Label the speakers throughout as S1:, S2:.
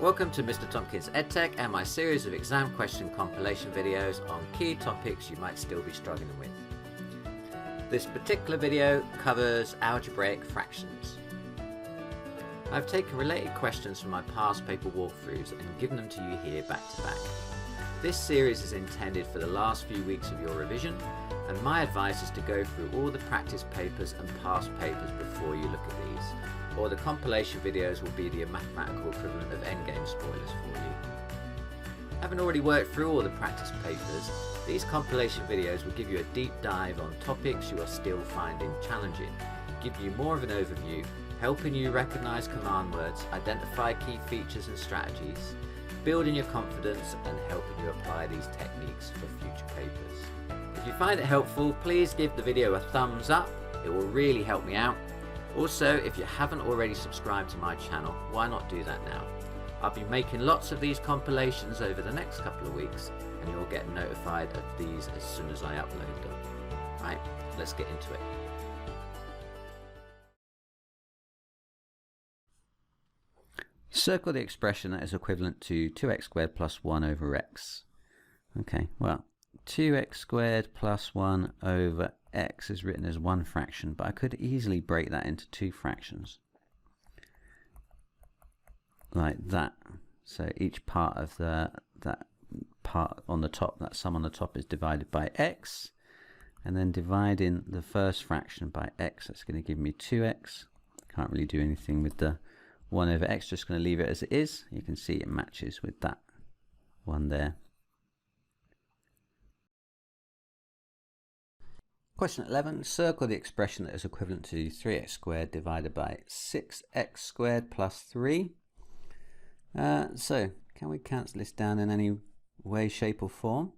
S1: Welcome to Mr. Tompkins Ed Tech and my series of exam question compilation videos on key topics you might still be struggling with. This particular video covers algebraic fractions. I've taken related questions from my past paper walkthroughs and given them to you here back to back. This series is intended for the last few weeks of your revision, and my advice is to go through all the practice papers and past papers before you look at these, or the compilation videos will be the mathematical equivalent of endgame spoilers for you. Having already worked through all the practice papers, these compilation videos will give you a deep dive on topics you are still finding challenging, give you more of an overview, helping you recognise command words, identify key features and strategies, building your confidence and helping you apply these techniques for future papers. If you find it helpful, please give the video a thumbs up, it will really help me out. Also, if you haven't already subscribed to my channel, why not do that now? I'll be making lots of these compilations over the next couple of weeks and you'll get notified of these as soon as I upload them. Right, let's get into it. Circle the expression that is equivalent to 2x squared plus 1 over x. Okay, well, 2x squared plus 1 over x is written as one fraction, but I could easily break that into two fractions. Like that. So each part of that part on the top, that sum on the top, is divided by x, and then dividing the first fraction by x, that's going to give me 2x. Can't really do anything with the 1 over x, just going to leave it as it is. You can see it matches with that one there. Question 11, circle the expression that is equivalent to 3x squared divided by 6x squared plus 3. So, can we cancel this down in any way, shape or form?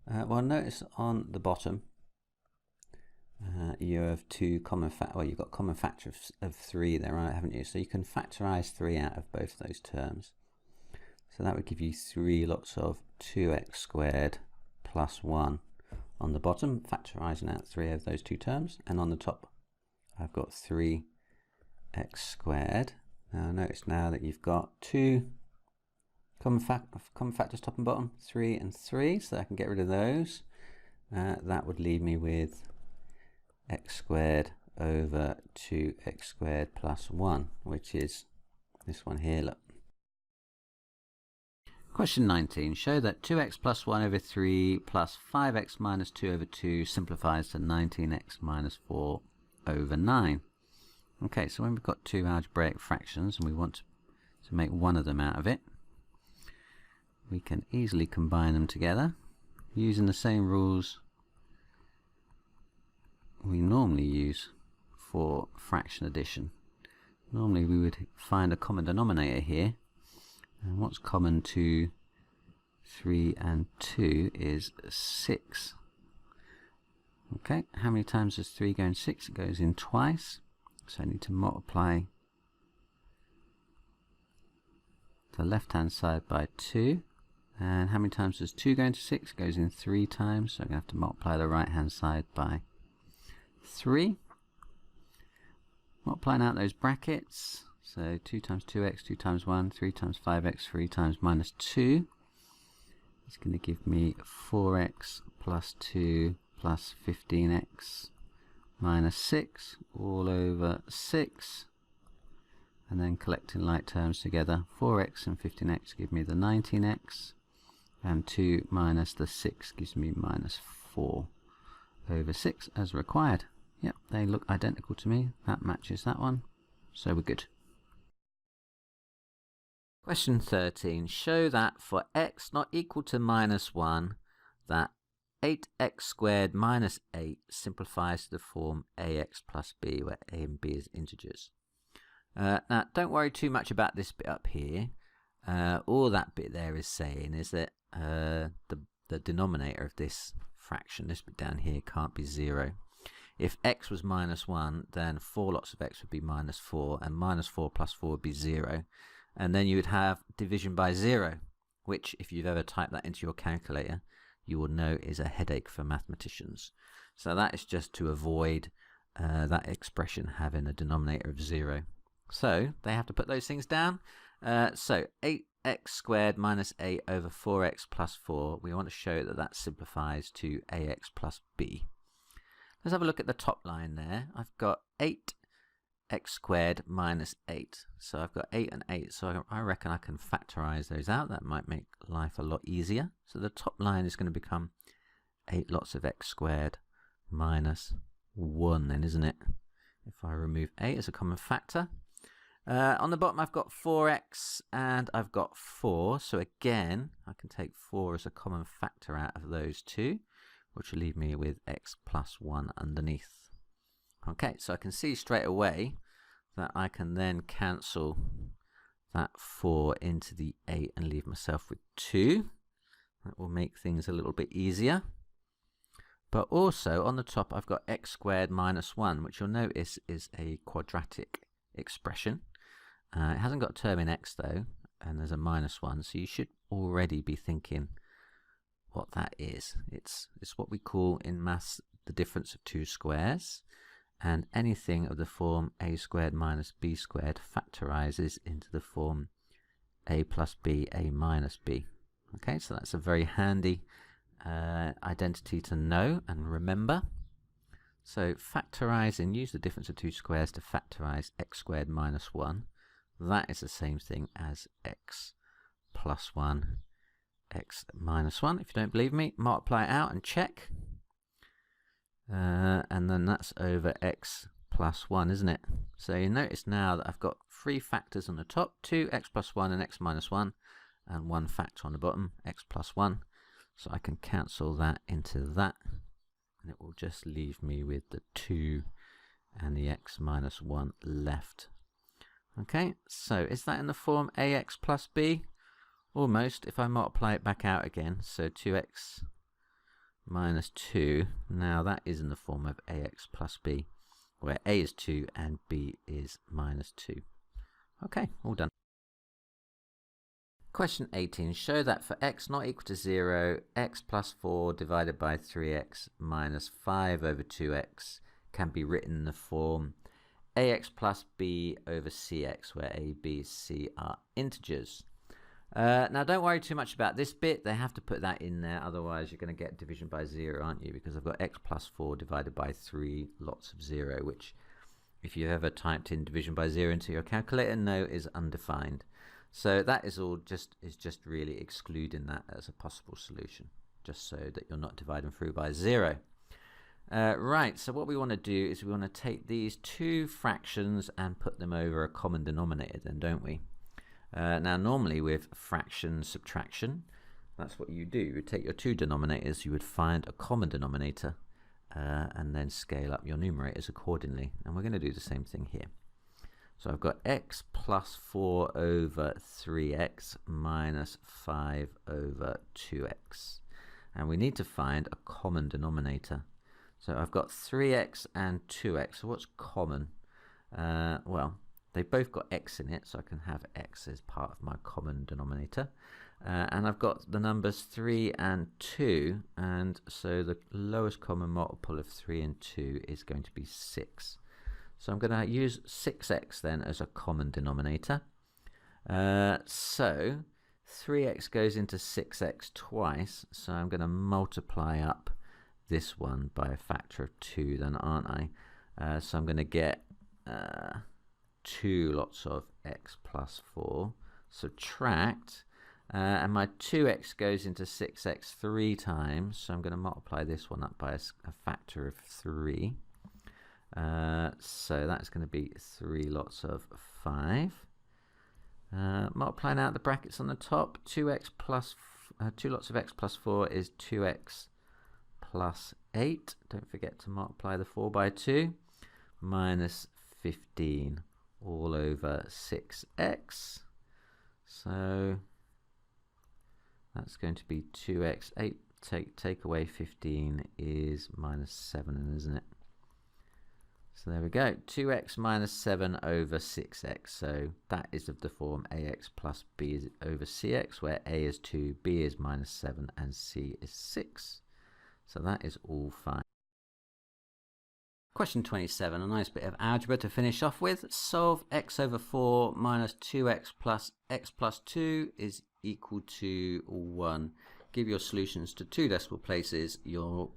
S1: Well, notice on the bottom you have two common you've got common factor of 3 there, right, haven't you? So you can factorise 3 out of both those terms. So that would give you 3 lots of 2x squared plus 1 on the bottom, factorising out 3 of those two terms, and on the top I've got 3x squared. Now notice now that you've got two common factors top and bottom, 3 and 3, so I can get rid of those. That would leave me with x squared over 2x squared plus 1, which is this one here, look. Question 19. Show that 2x plus 1 over 3 plus 5x minus 2 over 2 simplifies to 19x minus 4 over 9. Okay, so when we've got two algebraic fractions and we want to make one of them out of it, we can easily combine them together using the same rules we normally use for fraction addition. Normally we would find a common denominator here, and what's common to 3 and 2 is 6. Okay, how many times does 3 go in 6? It goes in twice, so I need to multiply the left hand side by 2. And how many times does 2 go into 6? It goes in 3 times, so I'm going to have to multiply the right hand side by 3. Multiplying out those brackets, so 2 times 2x, 2 times 1, 3 times 5x, 3 times minus 2. It's going to give me 4x plus 2 plus 15x minus 6 all over 6. And then collecting like terms together, 4x and 15x give me the 19x, and 2 minus the 6 gives me minus 4 over 6 as required. Yep, they look identical to me. That matches that one, so we're good. Question 13. Show that for x not equal to minus 1, that 8x squared minus 8 simplifies to the form ax plus b, where a and b is integers. Now, don't worry too much about this bit up here. All that bit there is saying is that the denominator of this fraction, this bit down here, can't be 0. If x was minus 1, then 4 lots of x would be minus 4, and minus 4 plus 4 would be 0. And then you would have division by 0, which, if you've ever typed that into your calculator, you will know is a headache for mathematicians. So that is just to avoid that expression having a denominator of 0. So they have to put those things down. So x squared minus 8 over 4x plus 4. We want to show that that simplifies to ax plus b. Let's have a look at the top line there. I've got 8x squared minus 8. So I've got 8 and 8, so I reckon I can factorize those out. That might make life a lot easier. So the top line is going to become 8 lots of x squared minus 1 then, isn't it? If I remove 8 as a common factor. On the bottom I've got 4x and I've got 4. So again, I can take 4 as a common factor out of those two, which will leave me with x plus 1 underneath. Okay, so I can see straight away that I can then cancel that 4 into the 8 and leave myself with 2. That will make things a little bit easier. But also on the top I've got x squared minus 1, which you'll notice is a quadratic expression. It hasn't got a term in x though, and there's a minus 1, so you should already be thinking what that is. It's what we call in maths the difference of two squares, and anything of the form a squared minus b squared factorizes into the form a plus b, a minus b. Okay, so that's a very handy identity to know and remember. So factorising, use the difference of two squares to factorise x squared minus 1. That is the same thing as x plus 1, x minus 1. If you don't believe me, multiply it out and check. And then that's over x plus 1, isn't it? So you notice now that I've got 3 factors on the top, 2x plus 1 and x minus 1, and 1 factor on the bottom, x plus 1. So I can cancel that into that, and it will just leave me with the 2 and the x minus 1 left. Okay, so is that in the form ax plus b? Almost, if I multiply it back out again. So 2x minus 2, now that is in the form of ax plus b, where a is 2 and b is minus 2. Okay, all done. Question 18. Show that for x not equal to 0, x plus 4 divided by 3x minus 5 over 2x can be written in the form ax plus b over cx, where a, b, c are integers. Now don't worry too much about this bit. They have to put that in there, otherwise you're going to get division by 0, aren't you? Because I've got x plus 4 divided by 3 lots of 0, which if you've ever typed in division by 0 into your calculator, know is undefined. So that is all just really excluding that as a possible solution, just so that you're not dividing through by 0. Right, so what we want to do is we want to take these two fractions and put them over a common denominator then, don't we? Now normally with fraction subtraction, that's what you do. You would take your two denominators, you would find a common denominator, and then scale up your numerators accordingly. And we're going to do the same thing here. So I've got x plus 4 over 3x minus 5 over 2x. And we need to find a common denominator. So I've got 3x and 2x. So what's common? Well, they've both got x in it, so I can have x as part of my common denominator. And I've got the numbers 3 and 2, and so the lowest common multiple of 3 and 2 is going to be 6. So I'm going to use 6x then as a common denominator. So 3x goes into 6x twice, so I'm going to multiply up this one by a factor of 2 then, aren't I? So I'm going to get 2 lots of x plus 4, subtract, and my 2x goes into 6x 3 times, so I'm going to multiply this one up by a factor of 3. So that's going to be 3 lots of 5. Multiplying out the brackets on the top, 2 lots of x plus 4 is 2x plus 8. Don't forget to multiply the 4 by 2. Minus 15 all over 6x. So that's going to be 2x. 8 take away 15 is minus 7, isn't it? So there we go, 2x minus 7 over 6x. So that is of the form ax plus b over cx, where a is 2, b is minus 7, and c is 6. So that is all fine. Question 27, a nice bit of algebra to finish off with. Solve x over 4 minus 2x plus x plus 2 is equal to 1. Give your solutions to 2 decimal places. You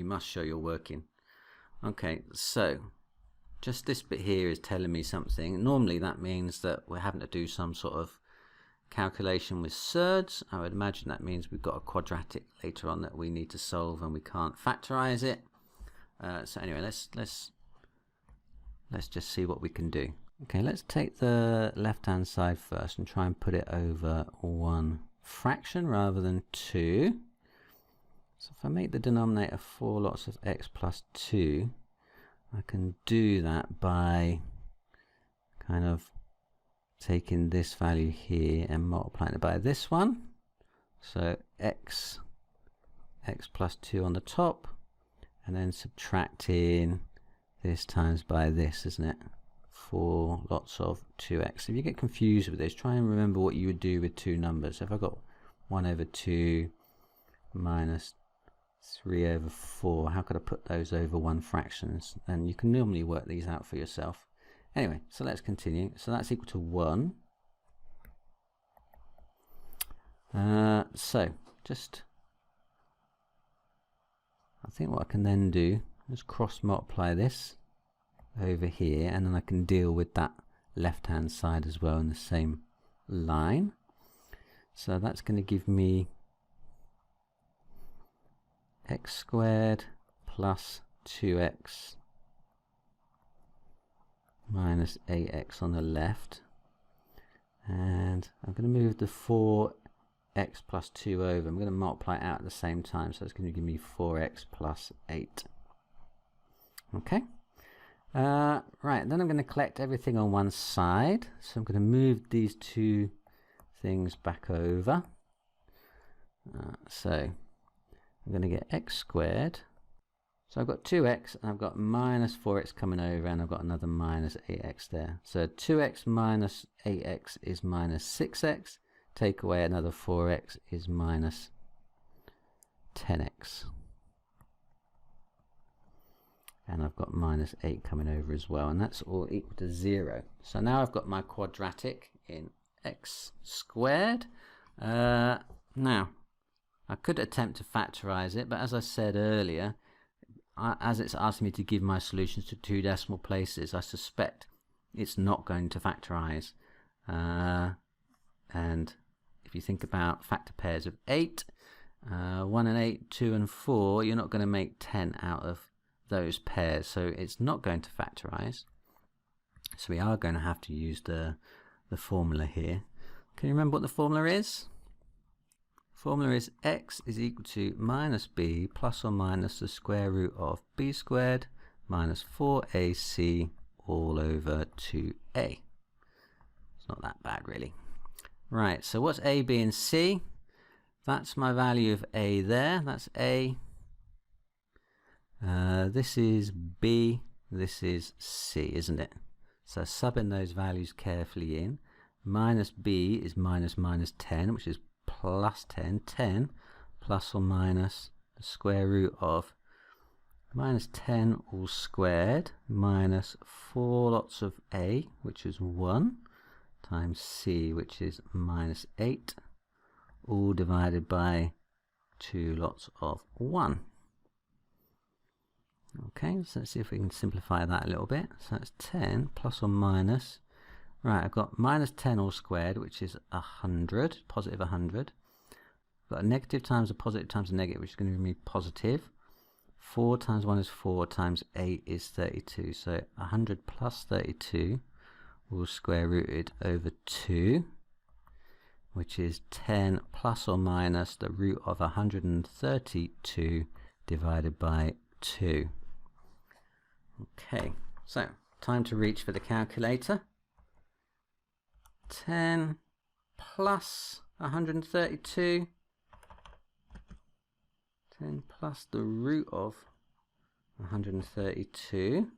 S1: must show you're working. Okay, so just this bit here is telling me something. Normally that means that we're having to do some sort of calculation with surds. I would imagine that means we've got a quadratic later on that we need to solve and we can't factorize it. So anyway, let's just see what we can do. Okay, let's take the left hand side first and try and put it over one fraction rather than 2. So if I make the denominator 4 lots of x plus 2, I can do that by kind of taking this value here and multiplying it by this one. So x plus 2 on the top, and then subtracting this times by this, isn't it? 4 lots of 2x. If you get confused with this, try and remember what you would do with two numbers. So if I've got 1 over 2 minus 3 over 4, how could I put those over one fractions? And you can normally work these out for yourself. Anyway, so let's continue. So that's equal to 1. So just, I think what I can then do is cross multiply this over here, and then I can deal with that left hand side as well in the same line. So that's going to give me x squared plus 2x minus 8x on the left, and I'm going to move the 4x plus 2 over. I'm going to multiply it out at the same time, so it's going to give me 4x plus 8. Okay, right, then I'm going to collect everything on one side, so I'm going to move these two things back over. So I'm going to get x squared. So I've got 2x, and I've got minus 4x coming over, and I've got another minus 8x there. So 2x minus 8x is minus 6x. Take away another 4x is minus 10x. And I've got minus 8 coming over as well, and that's all equal to 0. So now I've got my quadratic in x squared. Now, I could attempt to factorize it, but as I said earlier, as it's asking me to give my solutions to 2 decimal places, I suspect it's not going to factorize. And if you think about factor pairs of 8, 1 and 8, 2 and 4, you're not going to make 10 out of those pairs, so it's not going to factorize. So we are going to have to use the formula here. Can you remember what the formula is? Formula is x is equal to minus b plus or minus the square root of b squared minus 4ac all over 2a. It's not that bad really. Right, so what's a, b and c? That's my value of a there, that's a. This is b, this is c, isn't it? So subbing those values carefully in. Minus b is minus 10, which is plus 10, 10 plus or minus the square root of minus 10 all squared minus 4 lots of a, which is 1, times c, which is minus 8, all divided by 2 lots of 1. Okay, so let's see if we can simplify that a little bit. So that's 10 plus or minus, right, I've got minus 10 all squared, which is 100, positive 100. Got a negative times a positive times a negative, which is going to give me positive. 4 times 1 is 4 times 8 is 32. So 100 plus 32 all square rooted over 2, which is 10 plus or minus the root of 132 divided by 2. Okay, so time to reach for the calculator. 10 plus 132, 10 plus the root of 132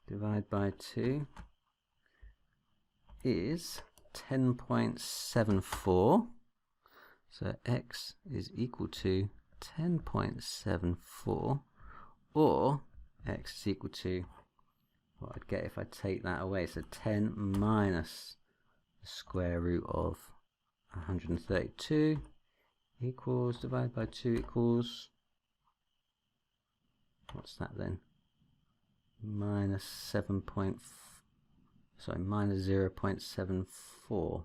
S1: divided by 2 is 10.74. So x is equal to 10.74 or x is equal to what I'd get if I take that away. So 10 minus the square root of 132 equals, divided by 2 equals, what's that then? Minus 0.74.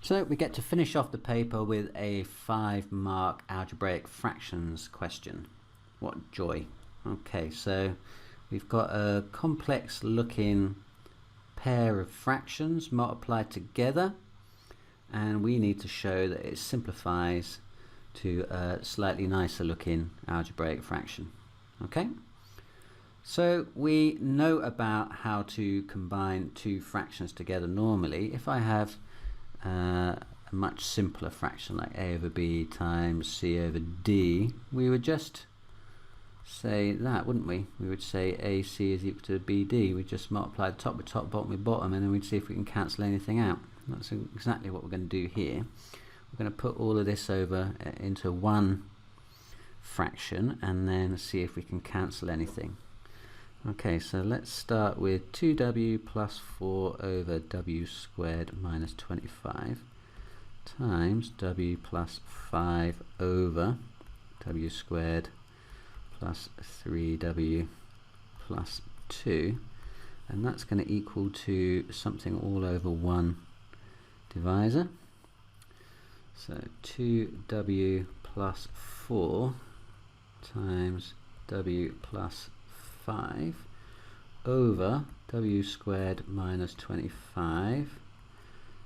S1: So we get to finish off the paper with a 5-mark algebraic fractions question. What joy. Okay, so we've got a complex looking pair of fractions multiplied together, and we need to show that it simplifies to a slightly nicer looking algebraic fraction. Okay, so we know about how to combine two fractions together normally. If I have a much simpler fraction like a over b times c over d, we would just say that, wouldn't we? We would say AC is equal to BD. We just multiply the top with top, bottom with bottom, and then we'd see if we can cancel anything out. That's exactly what we're going to do here. We're going to put all of this over into one fraction and then see if we can cancel anything. Okay, so let's start with 2w plus 4 over w squared minus 25 times w plus 5 over w squared plus 3w plus 2, and that's going to equal to something all over 1 divisor. So 2w plus 4 times w plus 5 over w squared minus 25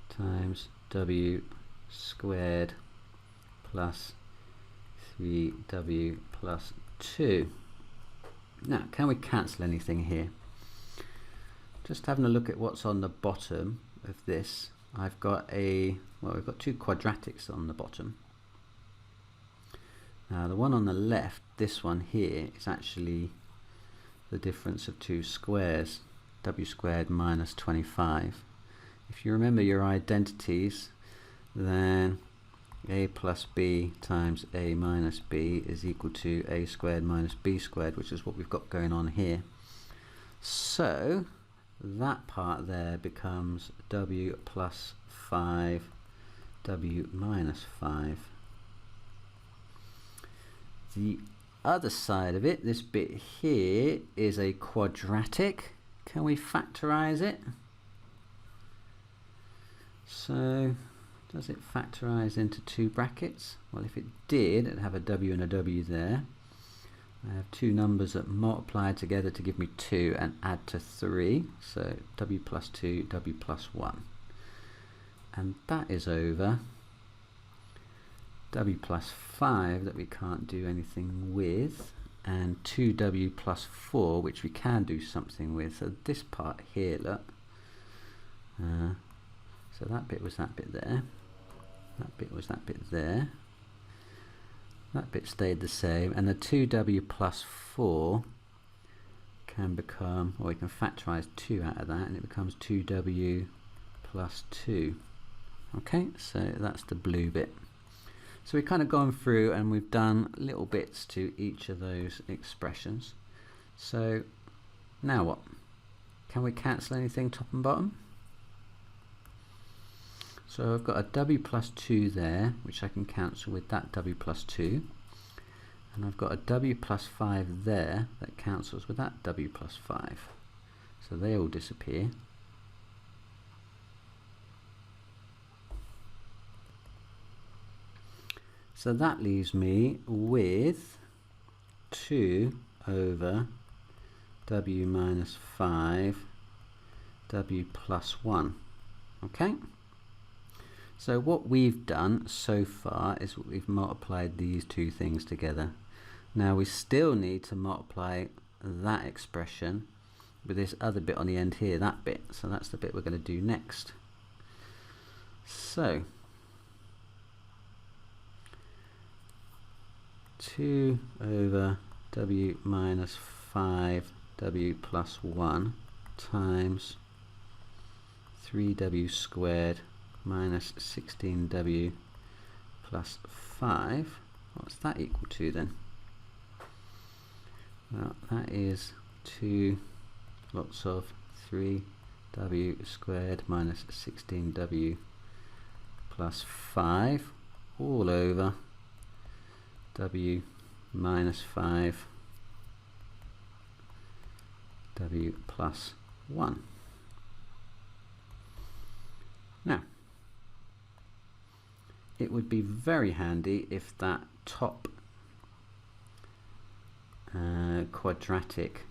S1: times w squared plus 3w plus 2. Now, can we cancel anything here? Just having a look at what's on the bottom of this, I've got we've got two quadratics on the bottom. Now the one on the left, this one here, is actually the difference of two squares, w squared minus 25. If you remember your identities, then a plus b times a minus b is equal to a squared minus b squared, which is what we've got going on here. So that part there becomes w plus 5, w minus 5. The other side of it, this bit here, is a quadratic. Can we factorize it? So does it factorize into two brackets? Well, if it did, it'd have a w and a w there. I have two numbers that multiply together to give me 2 and add to 3, so w plus 2, w plus 1. And that is over w plus 5 that we can't do anything with, and 2w plus 4, which we can do something with. So this part here, look. So that bit was that bit there. That bit was that bit there. That bit stayed the same, and the 2w plus 4 can become, or we can factorize 2 out of that, and it becomes 2w plus 2. Okay, so that's the blue bit. So we've kind of gone through and we've done little bits to each of those expressions. So now what? Can we cancel anything top and bottom? So I've got a w plus 2 there, which I can cancel with that w plus 2. And I've got a w plus 5 there that cancels with that w plus 5. So they all disappear. So that leaves me with 2 over w minus 5 w plus 1. Okay? So what we've done so far is we've multiplied these two things together. Now we still need to multiply that expression with this other bit on the end here, that bit. So that's the bit we're going to do next. So 2 over w minus 5 w plus 1 times 3w squared minus 16w plus 5. What's that equal to then? Well, that is 2 lots of 3w squared minus 16w plus 5 all over w minus 5 w plus 1. Now, it would be very handy if that top quadratic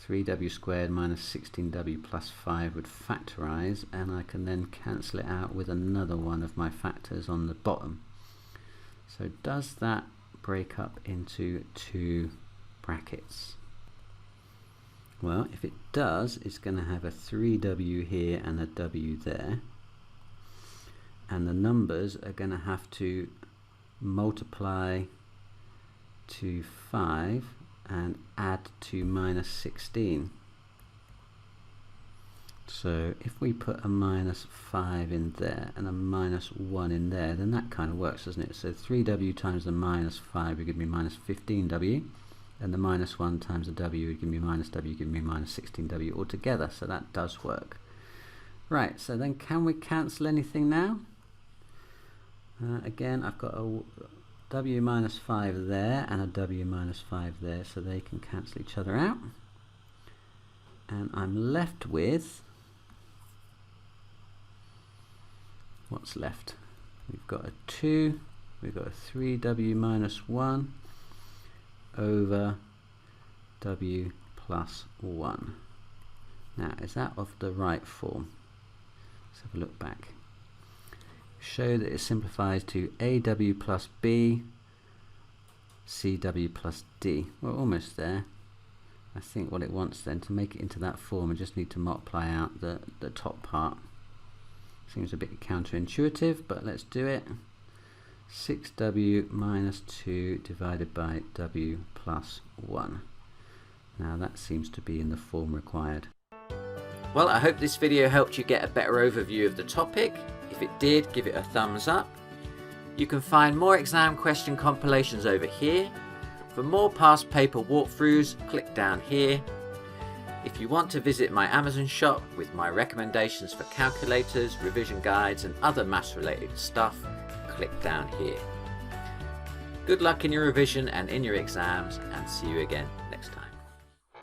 S1: 3w squared minus 16w plus 5 would factorise, and I can then cancel it out with another one of my factors on the bottom. So does that break up into 2 brackets? Well, if it does, it's going to have a 3w here and a w there, and the numbers are going to have to multiply to 5 and add to minus 16. So if we put a minus 5 in there and a minus 1 in there, then that kind of works, doesn't it? So 3w times the minus 5 would give me minus 15w, and the minus 1 times the w would give me minus w, give me minus 16w altogether. So that does work. Right, so then can we cancel anything now? Again, I've got a w minus 5 there and a w minus 5 there, so they can cancel each other out. And I'm left with, what's left? We've got a 2, we've got a 3w minus 1 over w plus 1. Now, is that of the right form? Let's have a look back. Show that it simplifies to aw plus b, cw plus d. We're almost there. I think what it wants then, to make it into that form, I just need to multiply out the top part. Seems a bit counterintuitive, but let's do it. 6w minus 2 divided by w plus 1. Now that seems to be in the form required. Well, I hope this video helped you get a better overview of the topic. If it did, give it a thumbs up. You can find more exam question compilations over here. For more past paper walkthroughs, click down here. If you want to visit my Amazon shop with my recommendations for calculators, revision guides and other maths related stuff, click down here. Good luck in your revision and in your exams, and see you again next time.